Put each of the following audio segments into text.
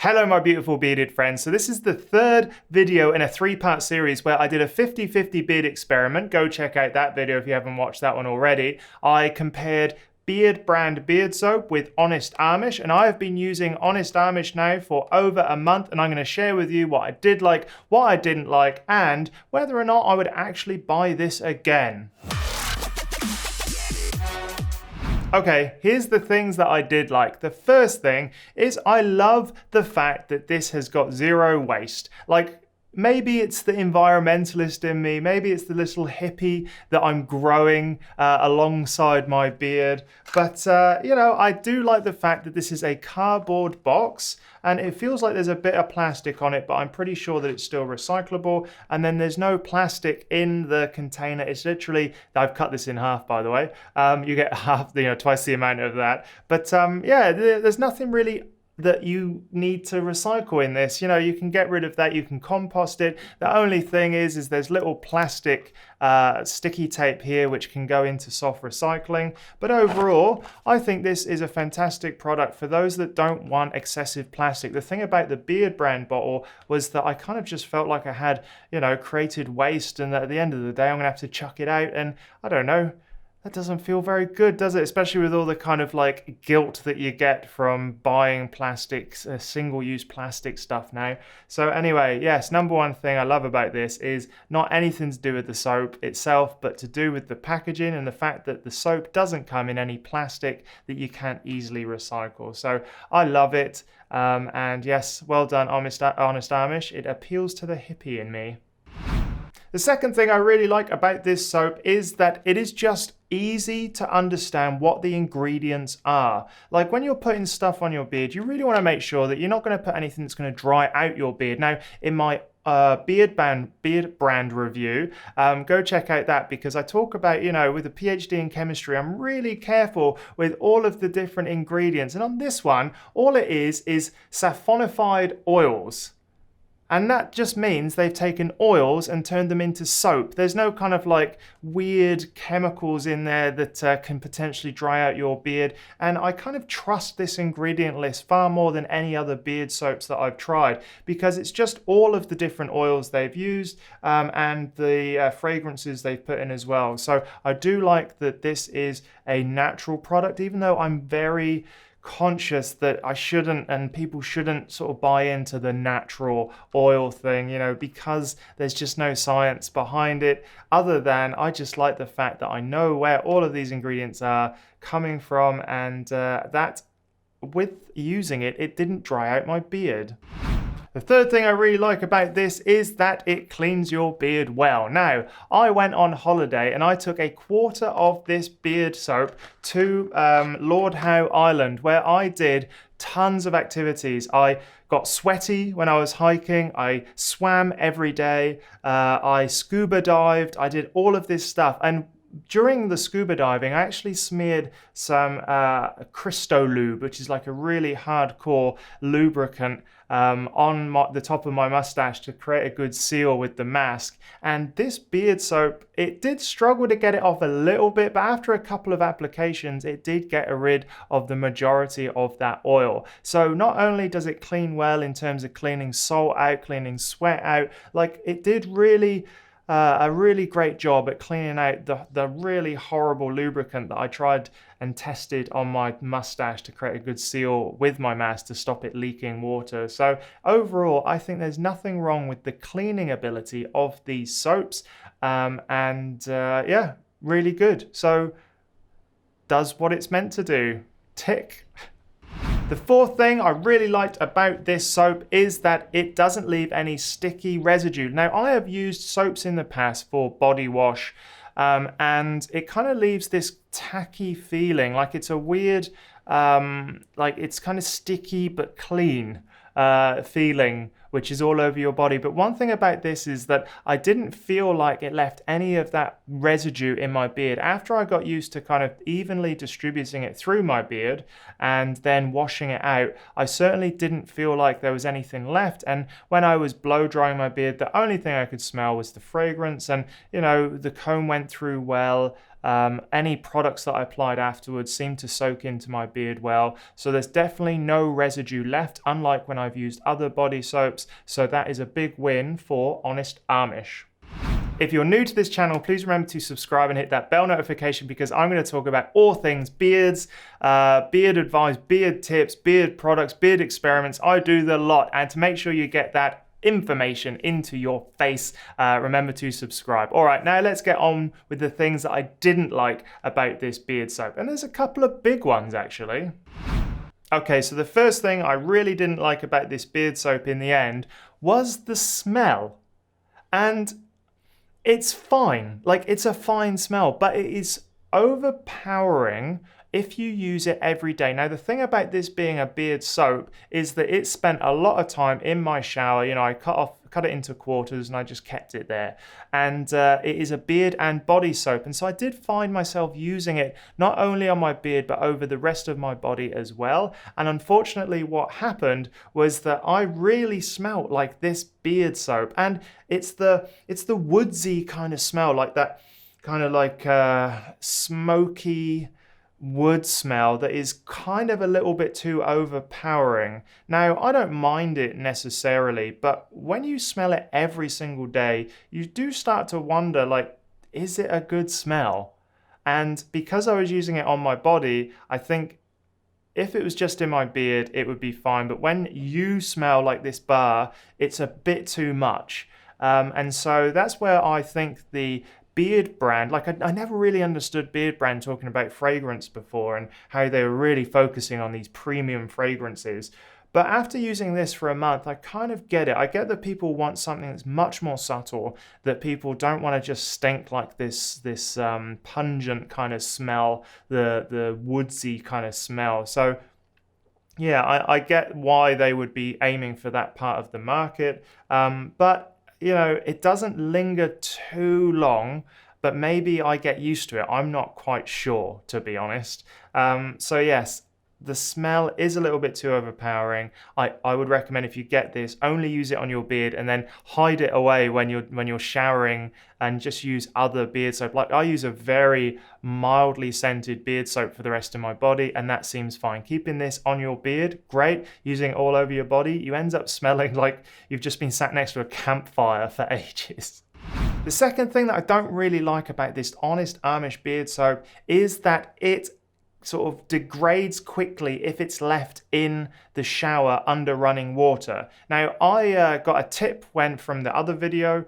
Hello my beautiful bearded friends. So this is the third video in a three-part series where I did a 50-50 beard experiment. Go check out that video if you haven't watched that one already. I compared Beard brand beard soap with Honest Amish, and I have been using Honest Amish now for over a month, and I'm going to share with you what I did like, what I didn't like, and whether or not I would actually buy this again. Okay, here's the things that I did like. The first thing is I love the fact that this has got zero waste. Like, maybe it's the environmentalist in me, maybe it's the little hippie that I'm growing alongside my beard. But, you know, I do like the fact that this is a cardboard box and it feels like there's a bit of plastic on it, but I'm pretty sure that it's still recyclable. And then there's no plastic in the container. It's literally, I've cut this in half, by the way. You get half, twice the amount of that. But yeah, there's nothing really that you need to recycle in this. You can get rid of that, you can compost it. The only thing is there's little plastic sticky tape here which can go into soft recycling. But overall, I think this is a fantastic product for those that don't want excessive plastic. The thing about the Beard brand bottle was that I kind of just felt like I had, created waste, and that at the end of the day I'm gonna have to chuck it out, and I don't know. That doesn't feel very good, does it? Especially with all the kind of like guilt that you get from buying plastics, single-use plastic stuff now. So anyway, yes, number one thing I love about this is not anything to do with the soap itself, but to do with the packaging and the fact that the soap doesn't come in any plastic that you can't easily recycle. So I love it. And yes, well done, Honest Amish. It appeals to the hippie in me. The second thing I really like about this soap is that it is just easy to understand what the ingredients are. Like when you're putting stuff on your beard, you really want to make sure that you're not going to put anything that's going to dry out your beard. Now, in my beard brand review, go check out that, because I talk about, with a PhD in chemistry, I'm really careful with all of the different ingredients. And on this one, all it is saphonified oils. And that just means they've taken oils and turned them into soap. There's no kind of like weird chemicals in there that can potentially dry out your beard. And I kind of trust this ingredient list far more than any other beard soaps that I've tried, because it's just all of the different oils they've used and the fragrances they've put in as well. So I do like that this is a natural product, even though I'm very conscious that I shouldn't, and people shouldn't sort of buy into the natural oil thing, because there's just no science behind it, other than I just like the fact that I know where all of these ingredients are coming from, and that with using it, it didn't dry out my beard. The third thing I really like about this is that it cleans your beard well. Now, I went on holiday and I took a quarter of this beard soap to Lord Howe Island, where I did tons of activities. I got sweaty when I was hiking, I swam every day, I scuba dived, I did all of this stuff. And during the scuba diving, I actually smeared some Cristo Lube, which is like a really hardcore lubricant on the top of my mustache to create a good seal with the mask. And this beard soap, it did struggle to get it off a little bit, but after a couple of applications, it did get rid of the majority of that oil. So not only does it clean well in terms of cleaning salt out, cleaning sweat out, like it did really a really great job at cleaning out the really horrible lubricant that I tried and tested on my mustache to create a good seal with my mask to stop it leaking water. So overall, I think there's nothing wrong with the cleaning ability of these soaps, yeah, really good. So does what it's meant to do. Tick. The fourth thing I really liked about this soap is that it doesn't leave any sticky residue. Now, I have used soaps in the past for body wash, and it kind of leaves this tacky feeling, like it's a weird, like it's kind of sticky but clean feeling, which is all over your body. But one thing about this is that I didn't feel like it left any of that residue in my beard. After I got used to kind of evenly distributing it through my beard and then washing it out, I certainly didn't feel like there was anything left. And when I was blow drying my beard, the only thing I could smell was the fragrance, and the comb went through well. Any products that I applied afterwards seemed to soak into my beard well. So there's definitely no residue left, unlike when I've used other body soaps. So that is a big win for Honest Amish. If you're new to this channel, please remember to subscribe and hit that bell notification because I'm going to talk about all things beards, beard advice, beard tips, beard products, beard experiments. I do the lot. And to make sure you get that information into your face, remember to subscribe. All right, now let's get on with the things that I didn't like about this beard soap. And there's a couple of big ones actually. Okay, so the first thing I really didn't like about this beard soap in the end was the smell. And it's fine, like it's a fine smell, but it is overpowering if you use it every day. Now, the thing about this being a beard soap is that it spent a lot of time in my shower. You know, I cut it into quarters and I just kept it there. And it is a beard and body soap. And so I did find myself using it not only on my beard, but over the rest of my body as well. And unfortunately, what happened was that I really smelled like this beard soap. And it's the woodsy kind of smell, like that kind of like smoky wood smell that is kind of a little bit too overpowering. Now, I don't mind it necessarily, but when you smell it every single day, you do start to wonder, like, is it a good smell? And because I was using it on my body, I think if it was just in my beard, it would be fine. But when you smell like this bar, it's a bit too much. And so that's where I think the Beard brand, like I never really understood Beard brand talking about fragrance before and how they were really focusing on these premium fragrances. But after using this for a month, I kind of get it. I get that people want something that's much more subtle, that people don't want to just stink like this pungent kind of smell, the woodsy kind of smell. So yeah, I get why they would be aiming for that part of the market. But you know, it doesn't linger too long, but maybe I get used to it. I'm not quite sure, to be honest. So yes, the smell is a little bit too overpowering. I would recommend if you get this, only use it on your beard and then hide it away when you're showering and just use other beard soap. Like I use a very mildly scented beard soap for the rest of my body and that seems fine. Keeping this on your beard, great. Using it all over your body, you end up smelling like you've just been sat next to a campfire for ages. The second thing that I don't really like about this Honest Amish beard soap is that it sort of degrades quickly if it's left in the shower under running water. Now, I got a tip from the other video.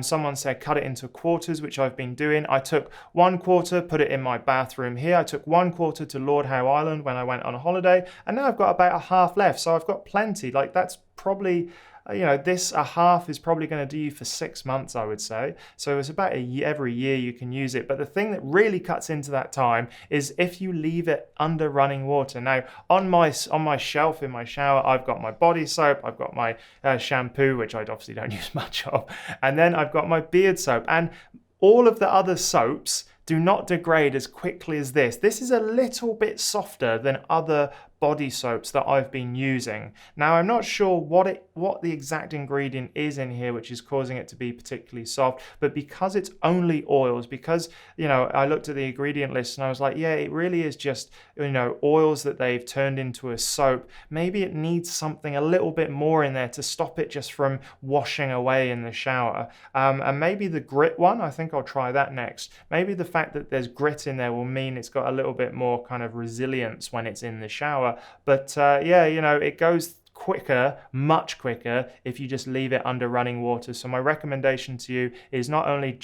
Someone said cut it into quarters, which I've been doing. I took 1/4, put it in my bathroom here. I took 1/4 to Lord Howe Island when I went on a holiday, and now I've got about a half left. So I've got plenty. Like that's probably, you know, a half is probably going to do you for 6 months, I would say. So it's about every year you can use it. But the thing that really cuts into that time is if you leave it under running water. Now, on my shelf in my shower, I've got my body soap, I've got my shampoo, which I obviously don't use much of, and then I've got my beard soap. And all of the other soaps do not degrade as quickly as this. This is a little bit softer than other body soaps that I've been using. Now, I'm not sure what the exact ingredient is in here which is causing it to be particularly soft, but because it's only oils, because, you know, I looked at the ingredient list and I was like, yeah, it really is just, you know, oils that they've turned into a soap. Maybe it needs something a little bit more in there to stop it just from washing away in the shower. And maybe the grit one, I think I'll try that next. Maybe the fact that there's grit in there will mean it's got a little bit more kind of resilience when it's in the shower. But yeah, you know, it goes quicker, much quicker, if you just leave it under running water. So my recommendation to you is not only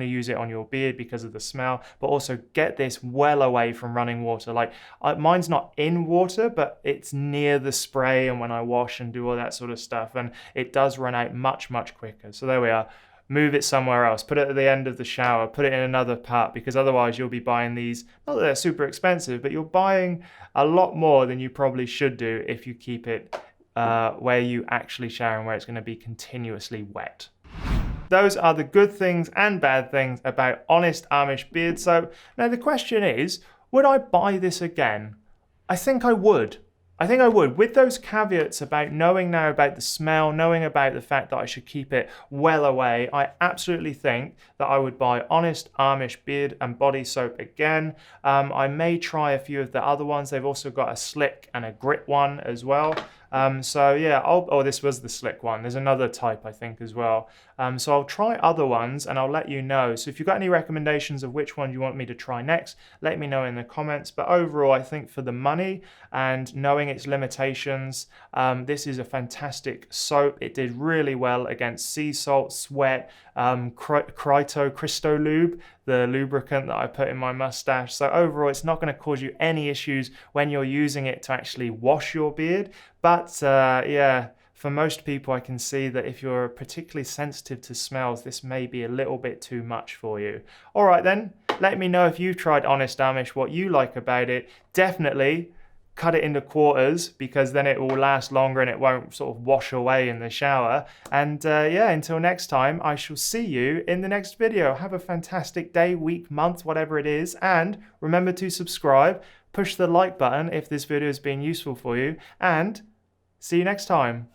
use it on your beard because of the smell, but also get this well away from running water. Like mine's not in water, but it's near the spray and when I wash and do all that sort of stuff, and it does run out much, much quicker. So there we are. Move it somewhere else, put it at the end of the shower, put it in another part, because otherwise you'll be buying these, not that they're super expensive, but you're buying a lot more than you probably should do if you keep it where you actually shower and where it's going to be continuously wet. Those are the good things and bad things about Honest Amish Beard Soap. Now the question is, would I buy this again? I think I would. With those caveats about knowing now about the smell, knowing about the fact that I should keep it well away, I absolutely think that I would buy Honest Amish Beard and Body Soap again. I may try a few of the other ones. They've also got a slick and a grit one as well. So yeah, oh, this was the slick one. There's another type, I think, as well. So I'll try other ones and I'll let you know. So if you've got any recommendations of which one you want me to try next, let me know in the comments. But overall, I think for the money and knowing its limitations, this is a fantastic soap. It did really well against sea salt, sweat, Crito Lube, the lubricant that I put in my mustache. So overall, it's not going to cause you any issues when you're using it to actually wash your beard. But yeah, for most people, I can see that if you're particularly sensitive to smells, this may be a little bit too much for you. All right then, let me know if you've tried Honest Amish, what you like about it. Definitely cut it into quarters, because then it will last longer and it won't sort of wash away in the shower. And yeah, until next time, I shall see you in the next video. Have a fantastic day, week, month, whatever it is. And remember to subscribe, push the like button if this video has been useful for you, and see you next time.